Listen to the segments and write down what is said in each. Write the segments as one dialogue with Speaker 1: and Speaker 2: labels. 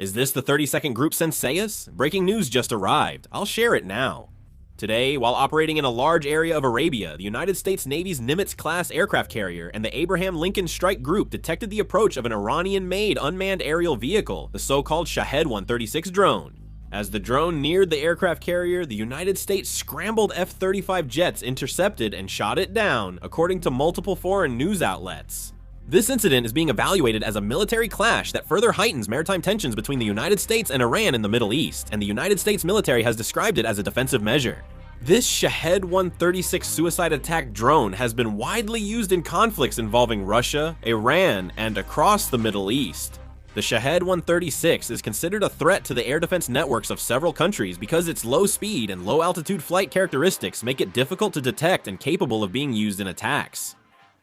Speaker 1: Is this the 30-second group Senseius? Breaking news just arrived. I'll share it now. Today, while operating in a large area of Arabia, the United States Navy's Nimitz-class aircraft carrier and the Abraham Lincoln Strike Group detected the approach of an Iranian-made unmanned aerial vehicle, the so-called Shahed 136 drone. As the drone neared the aircraft carrier, the United States scrambled F-35 jets intercepted and shot it down, according to multiple foreign news outlets. This incident is being evaluated as a military clash that further heightens maritime tensions between the United States and Iran in the Middle East, and the United States military has described it as a defensive measure. This Shahed 136 suicide attack drone has been widely used in conflicts involving Russia, Iran, and across the Middle East. The Shahed 136 is considered a threat to the air defense networks of several countries because its low speed and low altitude flight characteristics make it difficult to detect and capable of being used in attacks.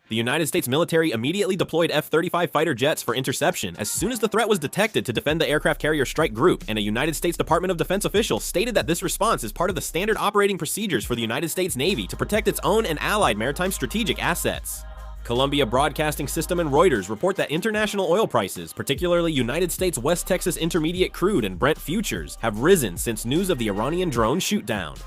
Speaker 1: The United States military immediately deployed F-35 fighter jets for interception as soon as the threat was detected to defend the aircraft carrier strike group, and a United States Department of Defense official stated that this response is part of the standard operating procedures for the United States Navy to protect its own and allied maritime strategic assets. Columbia Broadcasting System and Reuters report that international oil prices, particularly United States West Texas Intermediate crude and Brent futures, have risen since news of the Iranian drone shootdown.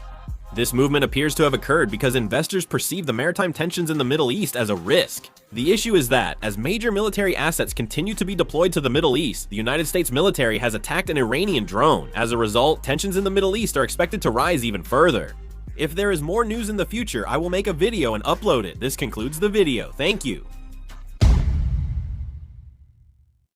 Speaker 1: This movement appears to have occurred because investors perceive the maritime tensions in the Middle East as a risk. The issue is that, as major military assets continue to be deployed to the Middle East, the United States military has attacked an Iranian drone. As a result, tensions in the Middle East are expected to rise even further. If there is more news in the future, I will make a video and upload it. This concludes the video. Thank you.